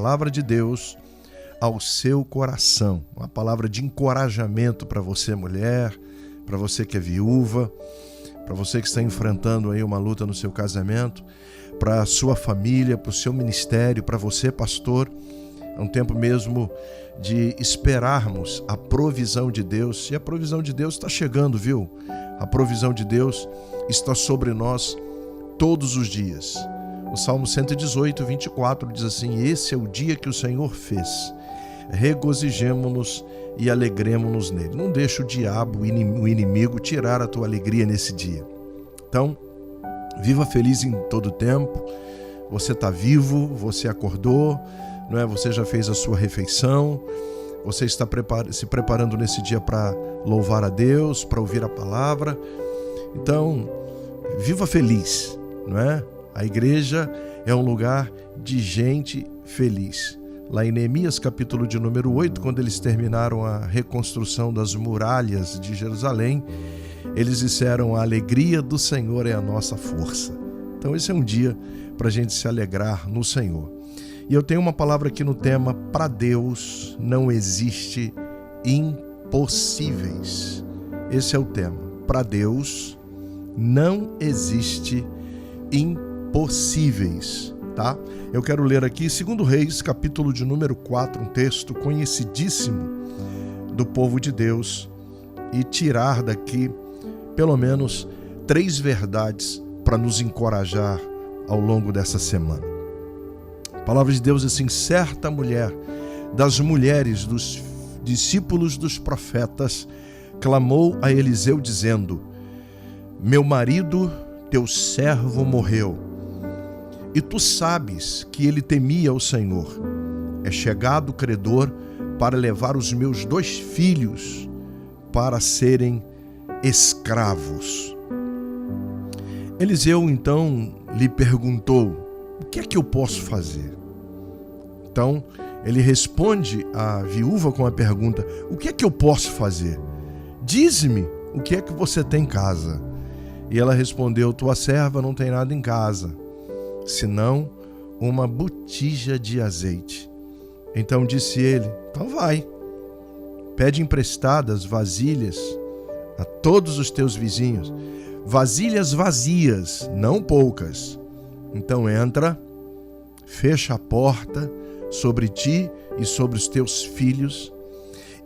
palavra de Deus ao seu coração. Uma palavra de encorajamento para você, mulher, para você que é viúva, para você que está enfrentando aí uma luta no seu casamento, para a sua família, para o seu ministério, para você, pastor. É um tempo mesmo de esperarmos a provisão de Deus. E a provisão de Deus está chegando, viu? A provisão de Deus está sobre nós todos os dias. O Salmo 118, 24 diz assim: esse é o dia que o Senhor fez. Regozijemo-nos e alegremo-nos nele. Não deixa o diabo, o inimigo, tirar a tua alegria nesse dia. Então, viva feliz em todo tempo. Você está vivo, você acordou, não é? Você já fez a sua refeição, você está se preparando nesse dia para louvar a Deus, para ouvir a palavra. Então, viva feliz, não é? A igreja é um lugar de gente feliz. Lá em Neemias, capítulo de número 8, quando eles terminaram a reconstrução das muralhas de Jerusalém, eles disseram: a alegria do Senhor é a nossa força. Então esse é um dia para a gente se alegrar no Senhor. E eu tenho uma palavra aqui no tema: para Deus não existe impossíveis. Esse é o tema. Para Deus não existe impossíveis. Tá? Eu quero ler aqui 2 Reis, capítulo de número 4, um texto conhecidíssimo do povo de Deus, e tirar daqui pelo menos 3 verdades para nos encorajar ao longo dessa semana. A palavra de Deus é assim: certa mulher das mulheres dos discípulos dos profetas clamou a Eliseu dizendo: meu marido, teu servo, morreu. E tu sabes que ele temia o Senhor. É chegado o credor para levar os meus 2 filhos para serem escravos. Eliseu então lhe perguntou: o que é que eu posso fazer? Então ele responde à viúva com a pergunta: o que é que eu posso fazer? Diz-me o que é que você tem em casa. E ela respondeu: tua serva não tem nada em casa, senão uma botija de azeite. Então disse ele: então vai, pede emprestadas vasilhas a todos os teus vizinhos, vasilhas vazias, não poucas. Então entra, fecha a porta sobre ti e sobre os teus filhos,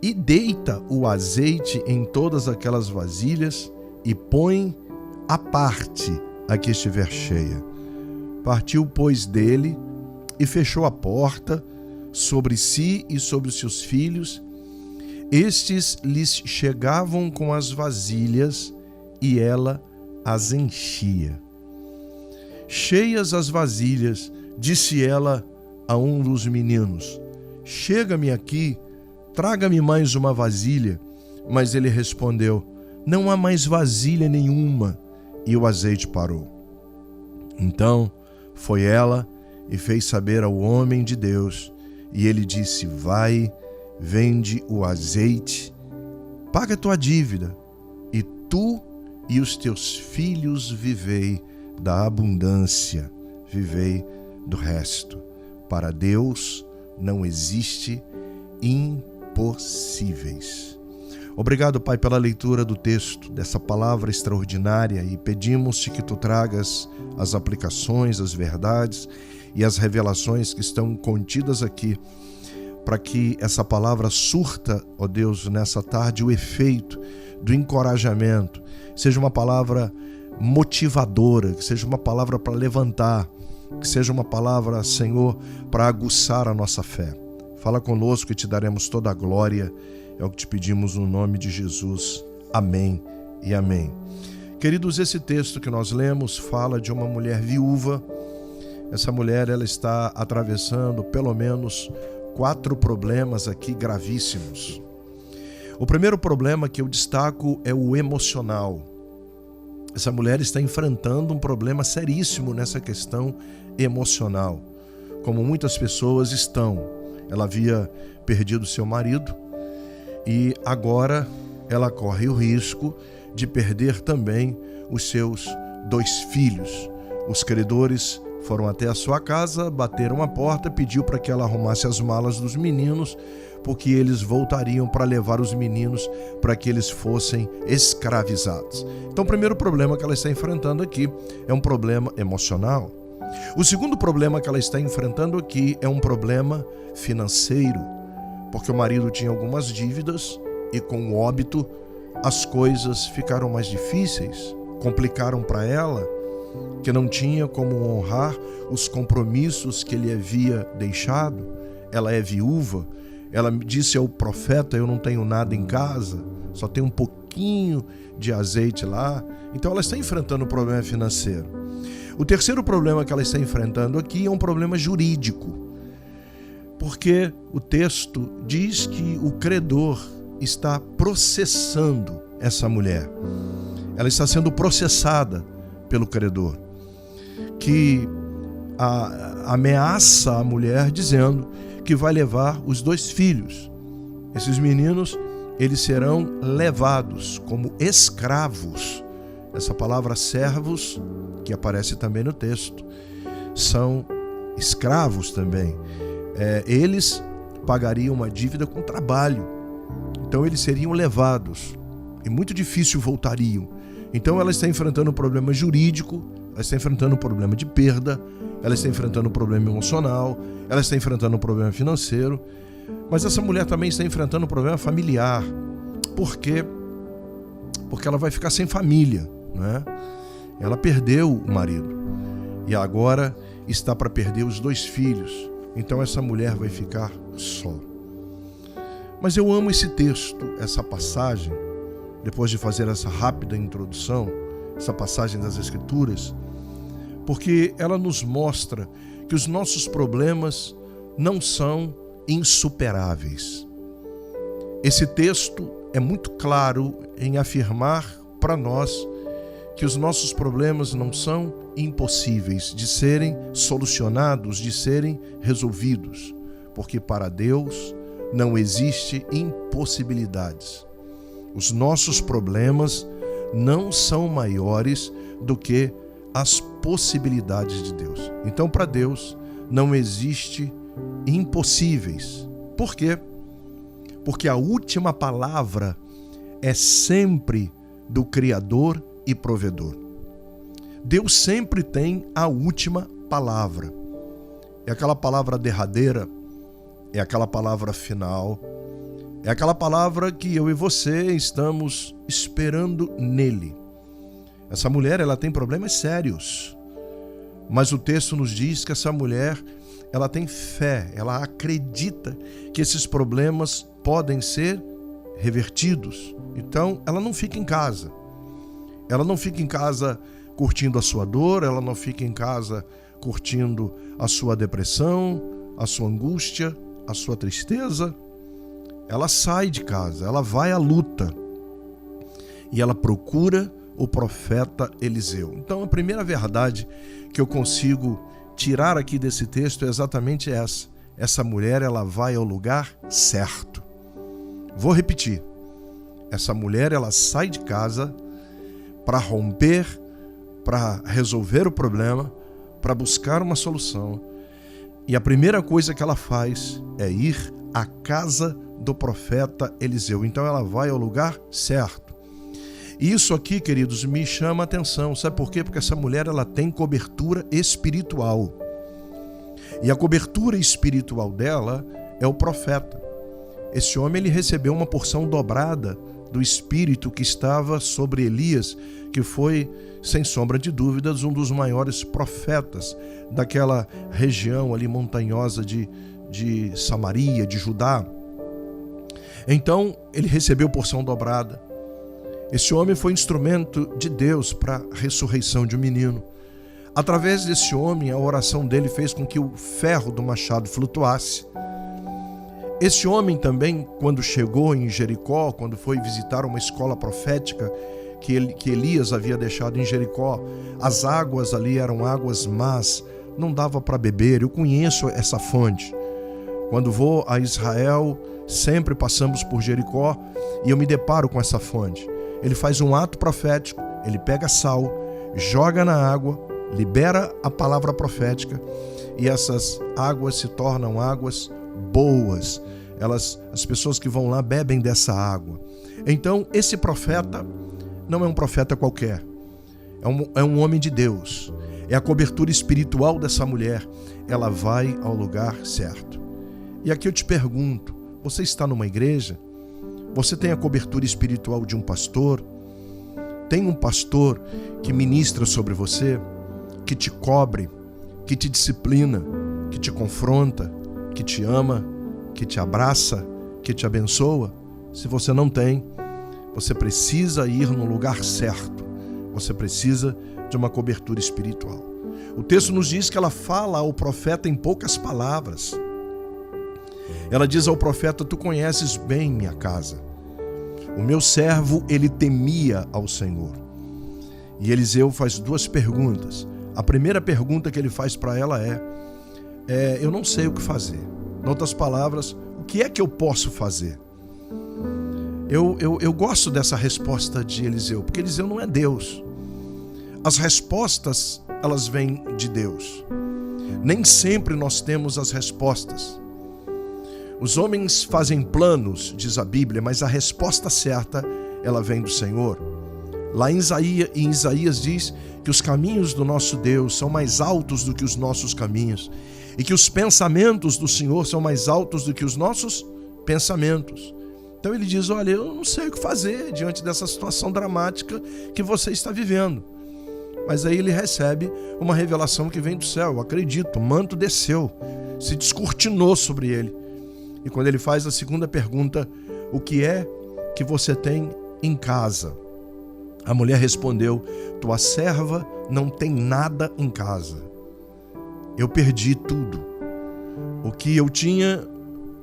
e deita o azeite em todas aquelas vasilhas, e põe à parte a que estiver cheia. Partiu, pois, dele e fechou a porta sobre si e sobre os seus filhos. Estes lhes chegavam com as vasilhas e ela as enchia. Cheias as vasilhas, disse ela a um dos meninos: chega-me aqui, traga-me mais uma vasilha. Mas ele respondeu: não há mais vasilha nenhuma. E o azeite parou. Então foi ela e fez saber ao homem de Deus, e ele disse: vai, vende o azeite, paga a tua dívida, e tu e os teus filhos vivei da abundância, vivei do resto. Para Deus não existe impossíveis. Obrigado, Pai, pela leitura do texto, dessa palavra extraordinária, e pedimos-te que tu tragas as aplicações, as verdades e as revelações que estão contidas aqui, para que essa palavra surta, ó Deus, nessa tarde o efeito do encorajamento, seja uma palavra motivadora, que seja uma palavra para levantar, que seja uma palavra, Senhor, para aguçar a nossa fé. Fala conosco e te daremos toda a glória. É o que te pedimos no nome de Jesus. Amém e amém. Queridos, esse texto que nós lemos fala de uma mulher viúva. Essa mulher, ela está atravessando pelo menos 4 problemas aqui gravíssimos. O primeiro problema que eu destaco é o emocional. Essa mulher está enfrentando um problema seríssimo nessa questão emocional, como muitas pessoas estão. Ela havia perdido seu marido, e agora ela corre o risco de perder também os seus 2 filhos. Os credores Foram até a sua casa, bateram a porta, pediu para que ela arrumasse as malas dos meninos, porque eles voltariam para levar os meninos para que eles fossem escravizados. Então, o primeiro problema que ela está enfrentando aqui é um problema emocional. O segundo problema que ela está enfrentando aqui é um problema financeiro, porque o marido tinha algumas dívidas e com o óbito as coisas ficaram mais difíceis, complicaram para ela, que não tinha como honrar os compromissos que ele havia deixado. Ela é viúva, ela disse ao profeta: eu não tenho nada em casa, só tenho um pouquinho de azeite lá. Então ela está enfrentando um problema financeiro. O terceiro problema que ela está enfrentando aqui é um problema jurídico, porque o texto diz que o credor está processando essa mulher. Ela está sendo processada pelo credor, que ameaça a mulher dizendo que vai levar os 2 filhos. Esses meninos, eles serão levados como escravos. Essa palavra servos, que aparece também no texto, são escravos também. Eles pagariam uma dívida com trabalho. Então eles seriam levados e muito difícil voltariam. Então ela está enfrentando um problema jurídico, ela está enfrentando um problema de perda, ela está enfrentando um problema emocional, ela está enfrentando um problema financeiro, mas essa mulher também está enfrentando um problema familiar. Por quê? Porque ela vai ficar sem família, né? Ela perdeu o marido e agora está para perder os 2 filhos. Então essa mulher vai ficar só. Mas eu amo esse texto, essa passagem, depois de fazer essa rápida introdução, essa passagem das Escrituras, porque ela nos mostra que os nossos problemas não são insuperáveis. Esse texto é muito claro em afirmar para nós que os nossos problemas não são impossíveis de serem solucionados, de serem resolvidos, porque para Deus não existe impossibilidades. Os nossos problemas não são maiores do que as possibilidades de Deus. Então, para Deus, não existe impossíveis. Por quê? Porque a última palavra é sempre do Criador e Provedor. Deus sempre tem a última palavra. É aquela palavra derradeira, é aquela palavra final, é aquela palavra que eu e você estamos esperando nele. Essa mulher, ela tem problemas sérios, mas o texto nos diz que essa mulher, ela tem fé, ela acredita que esses problemas podem ser revertidos. Então, ela não fica em casa. Ela não fica em casa curtindo a sua dor, ela não fica em casa curtindo a sua depressão, a sua angústia, a sua tristeza. Ela sai de casa, ela vai à luta e ela procura o profeta Eliseu. Então, a primeira verdade que eu consigo tirar aqui desse texto é exatamente essa. Essa mulher, ela vai ao lugar certo. Vou repetir. Essa mulher, ela sai de casa para romper, para resolver o problema, para buscar uma solução. E a primeira coisa que ela faz é ir à casa do profeta Eliseu. Então ela vai ao lugar certo. E isso aqui, queridos, me chama a atenção. Sabe por quê? Porque essa mulher, ela tem cobertura espiritual. E a cobertura espiritual dela é o profeta. Esse homem, ele recebeu uma porção dobrada do Espírito que estava sobre Elias, que foi, sem sombra de dúvidas, um dos maiores profetas daquela região ali montanhosa de Samaria, de Judá. Então, ele recebeu porção dobrada. Esse homem foi instrumento de Deus para a ressurreição de um menino. Através desse homem, a oração dele fez com que o ferro do machado flutuasse. Esse homem também, quando chegou em Jericó, quando foi visitar uma escola profética que Elias havia deixado em Jericó, as águas ali eram águas más, não dava para beber. Eu conheço essa fonte. Quando vou a Israel, sempre passamos por Jericó e eu me deparo com essa fonte. Ele faz um ato profético, ele pega sal, joga na água, libera a palavra profética e essas águas se tornam águas boas. As pessoas que vão lá bebem dessa água. Então, esse profeta não é um profeta qualquer. É um homem de Deus. É a cobertura espiritual dessa mulher. Ela vai ao lugar certo. E aqui eu te pergunto, você está numa igreja? Você tem a cobertura espiritual de um pastor? Tem um pastor que ministra sobre você, que te cobre, que te disciplina, que te confronta, que te ama, que te abraça, que te abençoa? Se você não tem, você precisa ir no lugar certo. Você precisa de uma cobertura espiritual. O texto nos diz que ela fala ao profeta em poucas palavras. Ela diz ao profeta: tu conheces bem minha casa. O meu servo, ele temia ao Senhor. E Eliseu faz duas perguntas. A primeira pergunta que ele faz para ela é: eu não sei o que fazer. Em outras palavras, o que é que eu posso fazer? Eu gosto dessa resposta de Eliseu, porque Eliseu não é Deus. As respostas, elas vêm de Deus. Nem sempre nós temos as respostas. Os homens fazem planos, diz a Bíblia, mas a resposta certa, ela vem do Senhor. Lá em Isaías diz que os caminhos do nosso Deus são mais altos do que os nossos caminhos e que os pensamentos do Senhor são mais altos do que os nossos pensamentos. Então ele diz: olha, eu não sei o que fazer diante dessa situação dramática que você está vivendo. Mas aí ele recebe uma revelação que vem do céu. Eu acredito, o manto desceu, se descortinou sobre ele. E quando ele faz a segunda pergunta: o que é que você tem em casa? A mulher respondeu: tua serva não tem nada em casa. Eu perdi tudo. O que eu tinha,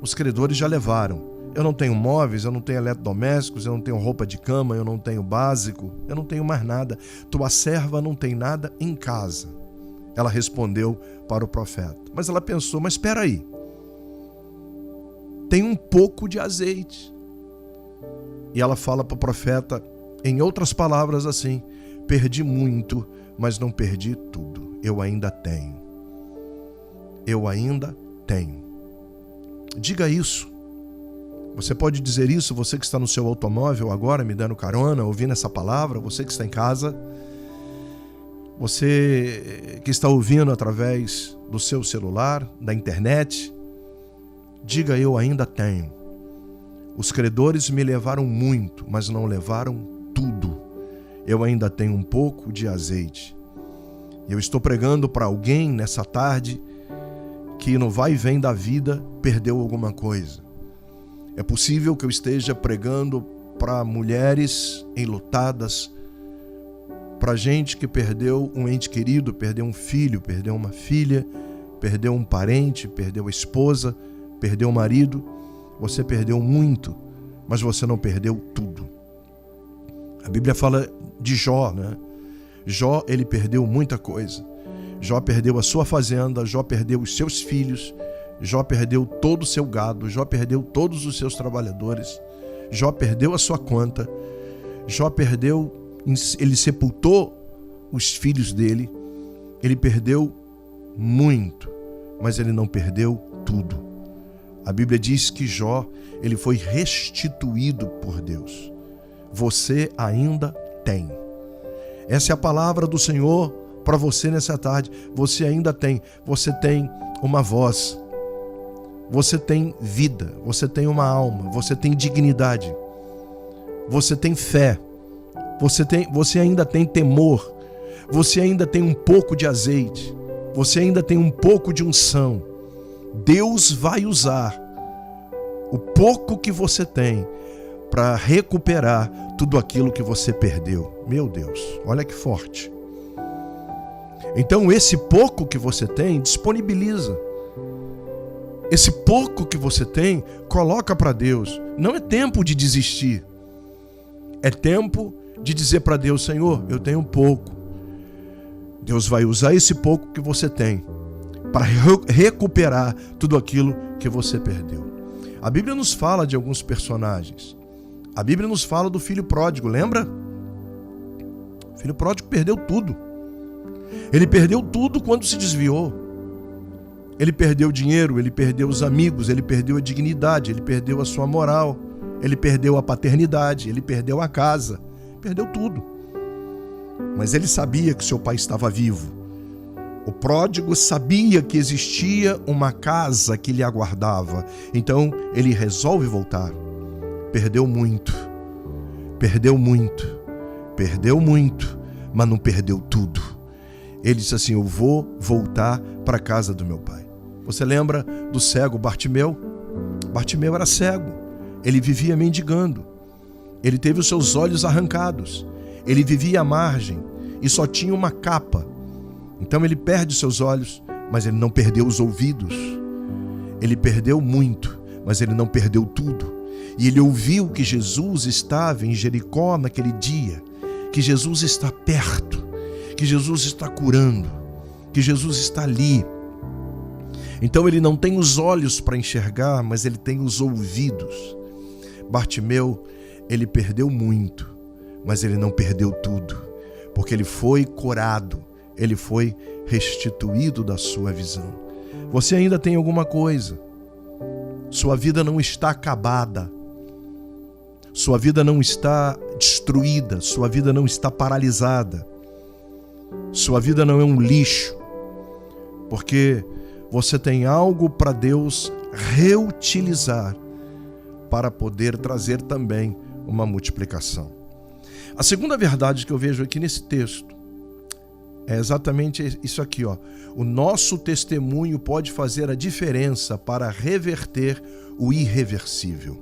os credores já levaram. Eu não tenho móveis, eu não tenho eletrodomésticos, eu não tenho roupa de cama, eu não tenho básico, eu não tenho mais nada. Tua serva não tem nada em casa. Ela respondeu para o profeta. Mas ela pensou: mas espera aí. Tem um pouco de azeite. E ela fala para o profeta, em outras palavras, assim: perdi muito, mas não perdi tudo. Eu ainda tenho. Eu ainda tenho. Diga isso. Você pode dizer isso, você que está no seu automóvel agora, me dando carona, ouvindo essa palavra, você que está em casa, você que está ouvindo através do seu celular, da internet, diga: eu ainda tenho. Os credores me levaram muito, mas não levaram tudo. Eu ainda tenho um pouco de azeite. Eu estou pregando para alguém nessa tarde que no vai e vem da vida perdeu alguma coisa. É possível que eu esteja pregando para mulheres enlutadas, para gente que perdeu um ente querido, perdeu um filho, perdeu uma filha, perdeu um parente, perdeu a esposa, perdeu o marido. Você perdeu muito, mas você não perdeu tudo. A Bíblia fala de Jó, né? Jó, ele perdeu muita coisa. Jó perdeu a sua fazenda, Jó perdeu os seus filhos, Jó perdeu todo o seu gado, Jó perdeu todos os seus trabalhadores, Jó perdeu a sua conta, Jó perdeu, ele sepultou os filhos dele, ele perdeu muito, mas ele não perdeu tudo. A Bíblia diz que Jó, ele foi restituído por Deus. Você ainda tem. Essa é a palavra do Senhor para você nessa tarde. Você ainda tem. Você tem uma voz. Você tem vida. Você tem uma alma. Você tem dignidade. Você tem fé. Você ainda tem temor. Você ainda tem um pouco de azeite. Você ainda tem um pouco de unção. Deus vai usar o pouco que você tem para recuperar tudo aquilo que você perdeu. Meu Deus, olha que forte. Então esse pouco que você tem, disponibiliza. Esse pouco que você tem, coloca para Deus. Não é tempo de desistir. É tempo de dizer para Deus: Senhor, eu tenho pouco. Deus vai usar esse pouco que você tem para recuperar tudo aquilo que você perdeu. A Bíblia nos fala de alguns personagens. A Bíblia nos fala do filho pródigo, lembra? O filho pródigo perdeu tudo. Ele perdeu tudo quando se desviou. Ele perdeu o dinheiro, ele perdeu os amigos, ele perdeu a dignidade, ele perdeu a sua moral, ele perdeu a paternidade, ele perdeu a casa, perdeu tudo. Mas ele sabia que seu pai estava vivo. O pródigo sabia que existia uma casa que lhe aguardava. Então ele resolve voltar. Perdeu muito, perdeu muito, perdeu muito, mas não perdeu tudo. Ele disse assim: eu vou voltar para a casa do meu pai. Você lembra do cego Bartimeu? Bartimeu era cego. Ele vivia mendigando. Ele teve os seus olhos arrancados. Ele vivia à margem e só tinha uma capa. Então ele perde os seus olhos, mas ele não perdeu os ouvidos. Ele perdeu muito, mas ele não perdeu tudo. E ele ouviu que Jesus estava em Jericó naquele dia, que Jesus está perto, que Jesus está curando, que Jesus está ali. Então ele não tem os olhos para enxergar, mas ele tem os ouvidos. Bartimeu, ele perdeu muito, mas ele não perdeu tudo, porque ele foi curado, ele foi restituído da sua visão. Você ainda tem alguma coisa. Sua vida não está acabada. Sua vida não está destruída. Sua vida não está paralisada. Sua vida não é um lixo. Porque você tem algo para Deus reutilizar para poder trazer também uma multiplicação. A segunda verdade que eu vejo aqui nesse texto é exatamente isso aqui, ó. O nosso testemunho pode fazer a diferença para reverter o irreversível.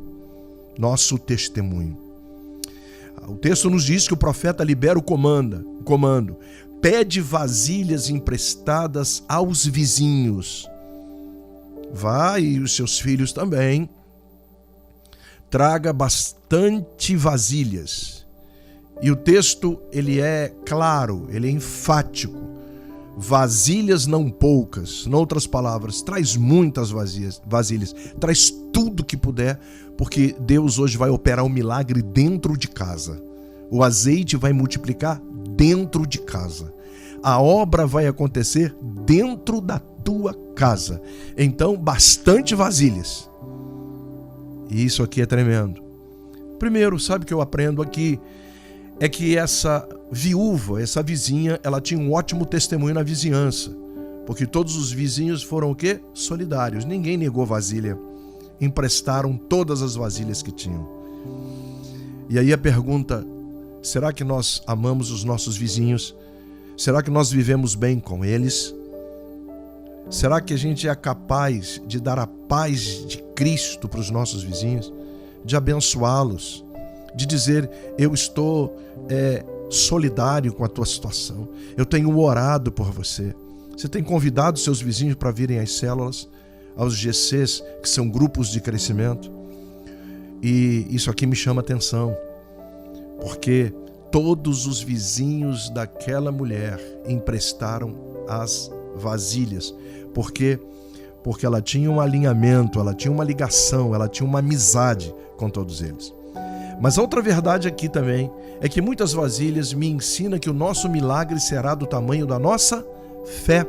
Nosso testemunho. O texto nos diz que o profeta libera o comando. Pede vasilhas emprestadas aos vizinhos. Vai, e os seus filhos também. Traga bastante vasilhas. E o texto, ele é claro, ele é enfático. Vasilhas não poucas. Em outras palavras, traz muitas vasilhas. Traz tudo que puder, porque Deus hoje vai operar um milagre dentro de casa. O azeite vai multiplicar dentro de casa. A obra vai acontecer dentro da tua casa. Então, bastante vasilhas. E isso aqui é tremendo. Primeiro, sabe o que eu aprendo aqui? É que essa viúva, essa vizinha, ela tinha um ótimo testemunho na vizinhança. Porque todos os vizinhos foram o quê? Solidários. Ninguém negou vasilha. Emprestaram todas as vasilhas que tinham. E aí a pergunta: será que nós amamos os nossos vizinhos? Será que nós vivemos bem com eles? Será que a gente é capaz de dar a paz de Cristo para os nossos vizinhos? De abençoá-los? De dizer: eu estou solidário com a tua situação. Eu tenho orado por você. Você tem convidado seus vizinhos para virem às células, aos GCs, que são grupos de crescimento. E isso aqui me chama atenção, porque todos os vizinhos daquela mulher emprestaram as vasilhas. Por quê? Porque ela tinha um alinhamento, ela tinha uma ligação, ela tinha uma amizade com todos eles. Mas a outra verdade aqui também é que muitas vasilhas me ensinam que o nosso milagre será do tamanho da nossa fé.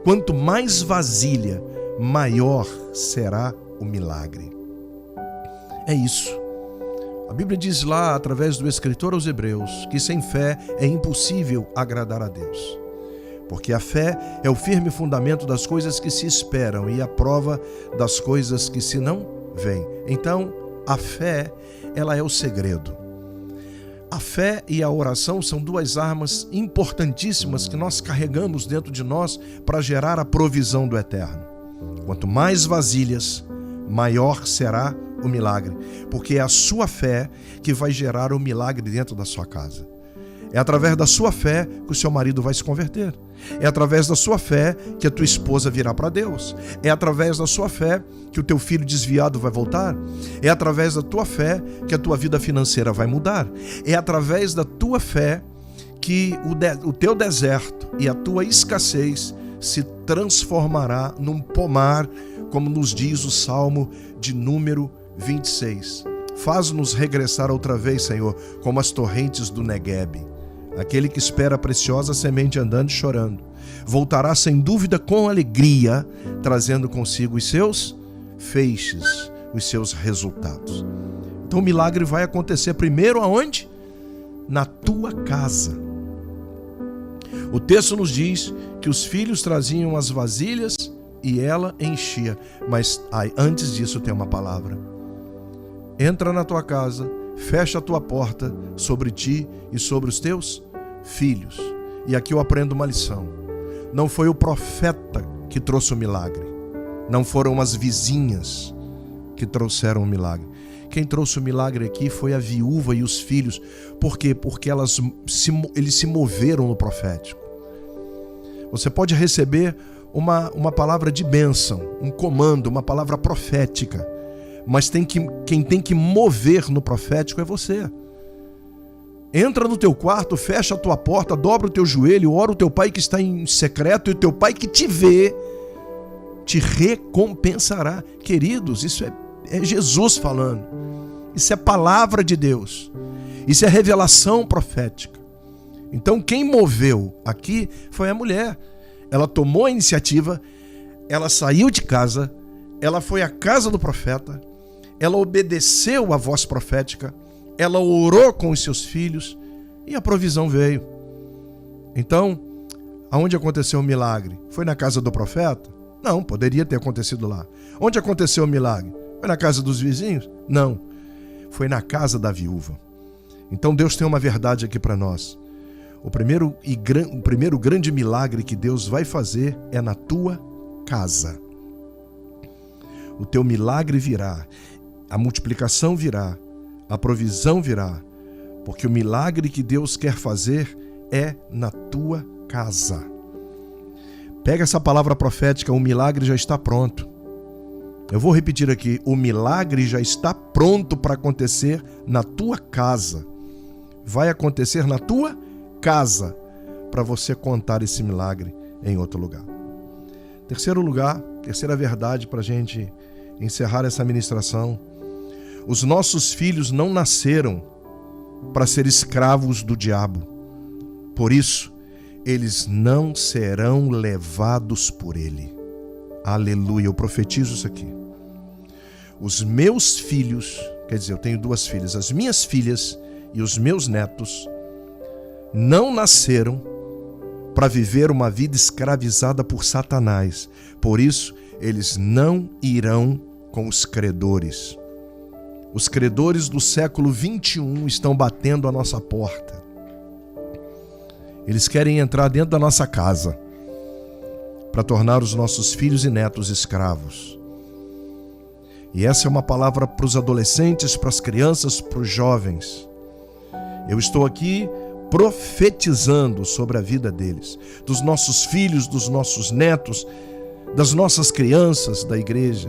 Quanto mais vasilha, maior será o milagre. É isso. A Bíblia diz lá, através do escritor aos Hebreus, que sem fé é impossível agradar a Deus. Porque a fé é o firme fundamento das coisas que se esperam e a prova das coisas que se não veem. Então, a fé, ela é o segredo. A fé e a oração são duas armas importantíssimas que nós carregamos dentro de nós para gerar a provisão do eterno. Quanto mais vasilhas, maior será o milagre, porque é a sua fé que vai gerar o milagre dentro da sua casa. É através da sua fé que o seu marido vai se converter. É através da sua fé que a tua esposa virá para Deus. É através da sua fé que o teu filho desviado vai voltar. É através da tua fé que a tua vida financeira vai mudar. É através da tua fé que o teu deserto e a tua escassez se transformará num pomar, como nos diz o Salmo de número 26. Faz-nos regressar outra vez, Senhor, como as torrentes do Neguebe. Aquele que espera a preciosa semente andando e chorando, voltará sem dúvida com alegria, trazendo consigo os seus feixes, os seus resultados. Então o milagre vai acontecer primeiro aonde? Na tua casa. O texto nos diz que os filhos traziam as vasilhas e ela enchia. Mas antes disso tem uma palavra. Entra na tua casa, fecha a tua porta sobre ti e sobre os teus filhos. E aqui eu aprendo uma lição. Não foi o profeta que trouxe o milagre. Não foram as vizinhas que trouxeram o milagre. Quem trouxe o milagre aqui foi a viúva e os filhos. Por quê? Porque eles se moveram no profético. Você pode receber uma palavra de bênção, um comando, uma palavra profética. Mas quem tem que mover no profético é você. Entra no teu quarto, fecha a tua porta, dobra o teu joelho, ora o teu pai que está em secreto, e o teu pai que te vê, te recompensará. Queridos, isso é Jesus falando. Isso é palavra de Deus. Isso é revelação profética. Então quem moveu aqui foi a mulher. Ela tomou a iniciativa, ela saiu de casa, ela foi à casa do profeta, ela obedeceu à voz profética, ela orou com os seus filhos e a provisão veio. Então, aonde aconteceu o milagre? Foi na casa do profeta? Não, poderia ter acontecido lá. Onde aconteceu o milagre? Foi na casa dos vizinhos? Não, foi na casa da viúva. Então Deus tem uma verdade aqui para nós. O primeiro grande milagre que Deus vai fazer é na tua casa. O teu milagre virá, a multiplicação virá, a provisão virá, porque o milagre que Deus quer fazer é na tua casa. Pega essa palavra profética, o milagre já está pronto. Eu vou repetir aqui, o milagre já está pronto para acontecer na tua casa. Vai acontecer na tua casa, para você contar esse milagre em outro lugar. Terceiro lugar, terceira verdade para a gente encerrar essa ministração. Os nossos filhos não nasceram para ser escravos do diabo. Por isso, eles não serão levados por ele. Aleluia, eu profetizo isso aqui. Os meus filhos, quer dizer, eu tenho duas filhas, as minhas filhas e os meus netos não nasceram para viver uma vida escravizada por Satanás. Por isso, eles não irão com os credores. Os credores do século 21 estão batendo a nossa porta. Eles querem entrar dentro da nossa casa para tornar os nossos filhos e netos escravos. E essa é uma palavra para os adolescentes, para as crianças, para os jovens. Eu estou aqui profetizando sobre a vida deles, dos nossos filhos, dos nossos netos, das nossas crianças da igreja,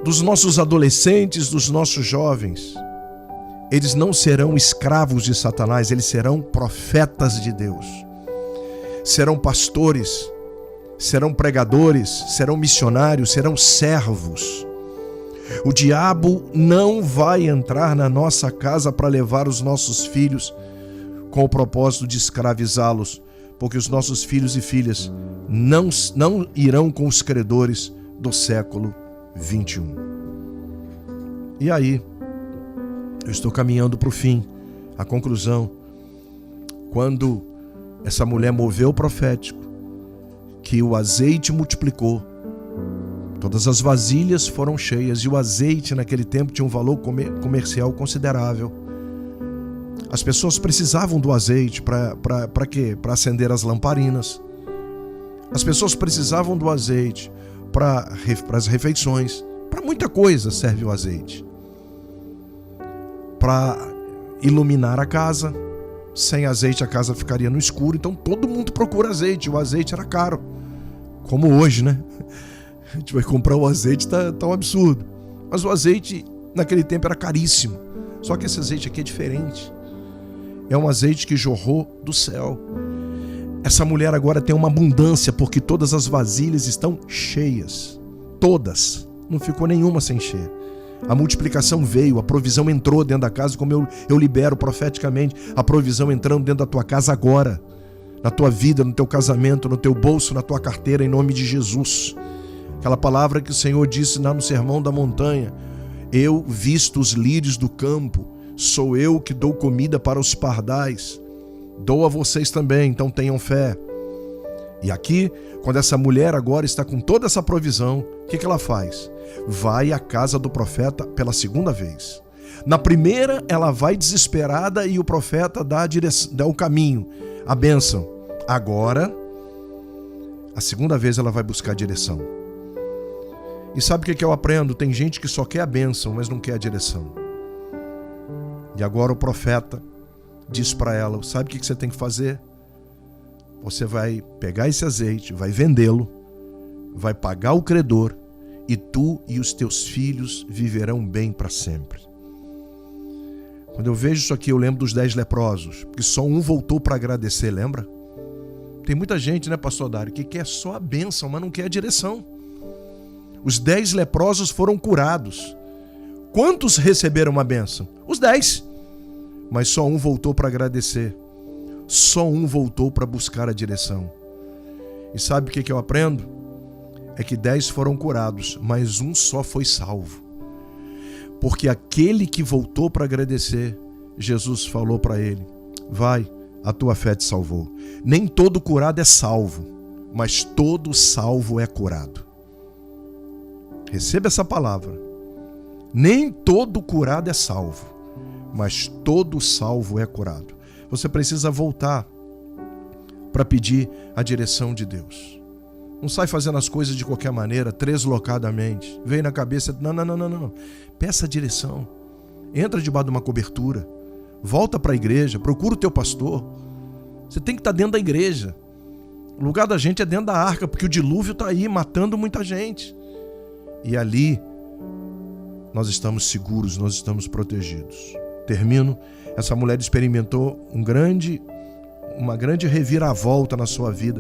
dos nossos adolescentes, dos nossos jovens. Eles não serão escravos de Satanás, eles serão profetas de Deus. Serão pastores, serão pregadores, serão missionários, serão servos. O diabo não vai entrar na nossa casa para levar os nossos filhos com o propósito de escravizá-los, porque os nossos filhos e filhas não irão com os credores do século 21. E aí, eu estou caminhando para o fim, a conclusão. Quando essa mulher moveu o profético, que o azeite multiplicou, todas as vasilhas foram cheias, e o azeite naquele tempo tinha um valor comercial considerável. As pessoas precisavam do azeite para quê? Para acender as lamparinas. As pessoas precisavam do azeite para as refeições. Para muita coisa serve o azeite. Para iluminar a casa. Sem azeite a casa ficaria no escuro, então todo mundo procura azeite. O azeite era caro, como hoje, né? A gente vai comprar o azeite, tá um absurdo. Mas o azeite naquele tempo era caríssimo. Só que esse azeite aqui é diferente. É um azeite que jorrou do céu. Essa mulher agora tem uma abundância, porque todas as vasilhas estão cheias. Todas. Não ficou nenhuma sem encher. A multiplicação veio, a provisão entrou dentro da casa, como eu libero profeticamente a provisão entrando dentro da tua casa agora, na tua vida, no teu casamento, no teu bolso, na tua carteira, em nome de Jesus. Aquela palavra que o Senhor disse lá no Sermão da Montanha: eu visto os lírios do campo, sou eu que dou comida para os pardais, dou a vocês também, então tenham fé. E aqui, quando essa mulher agora está com toda essa provisão, o que ela faz? Vai à casa do profeta pela segunda vez. Na primeira, ela vai desesperada e o profeta dá o caminho, a bênção. Agora, a segunda vez ela vai buscar a direção. E sabe o que eu aprendo? Tem gente que só quer a bênção, mas não quer a direção. E agora o profeta diz para ela: sabe o que você tem que fazer? Você vai pegar esse azeite, vai vendê-lo, vai pagar o credor, e tu e os teus filhos viverão bem para sempre. Quando eu vejo isso aqui, eu lembro dos 10 leprosos, porque só um voltou para agradecer, lembra? Tem muita gente, né, pastor Dário, que quer só a bênção, mas não quer a direção. Os 10 leprosos foram curados. Quantos receberam a bênção? Os 10. Mas só um voltou para agradecer. Só um voltou para buscar a direção. E sabe o que eu aprendo? É que 10 foram curados, mas um só foi salvo. Porque aquele que voltou para agradecer, Jesus falou para ele: vai, a tua fé te salvou. Nem todo curado é salvo, mas todo salvo é curado. Receba essa palavra. Nem todo curado é salvo, mas todo salvo é curado. Você precisa voltar para pedir a direção de Deus. Não sai fazendo as coisas de qualquer maneira, deslocadamente. Vem na cabeça, não. Peça a direção. Entra debaixo de uma cobertura. Volta para a igreja, procura o teu pastor. Você tem que estar dentro da igreja. O lugar da gente é dentro da arca, porque o dilúvio está aí matando muita gente. E ali nós estamos seguros, nós estamos protegidos. Termino. Essa mulher experimentou uma grande reviravolta na sua vida,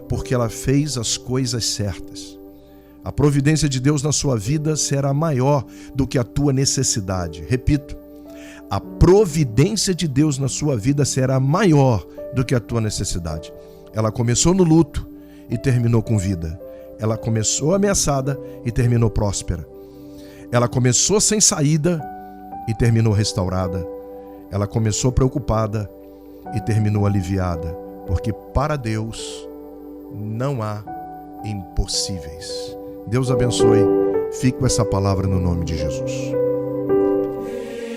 porque ela fez as coisas certas. A providência de Deus na sua vida será maior do que a tua necessidade. Repito, a providência de Deus na sua vida será maior do que a tua necessidade. Ela começou no luto e terminou com vida. Ela começou ameaçada e terminou próspera. Ela começou sem saída e terminou restaurada. Ela começou preocupada e terminou aliviada, porque para Deus não há impossíveis. Deus abençoe. Fique com essa palavra no nome de Jesus.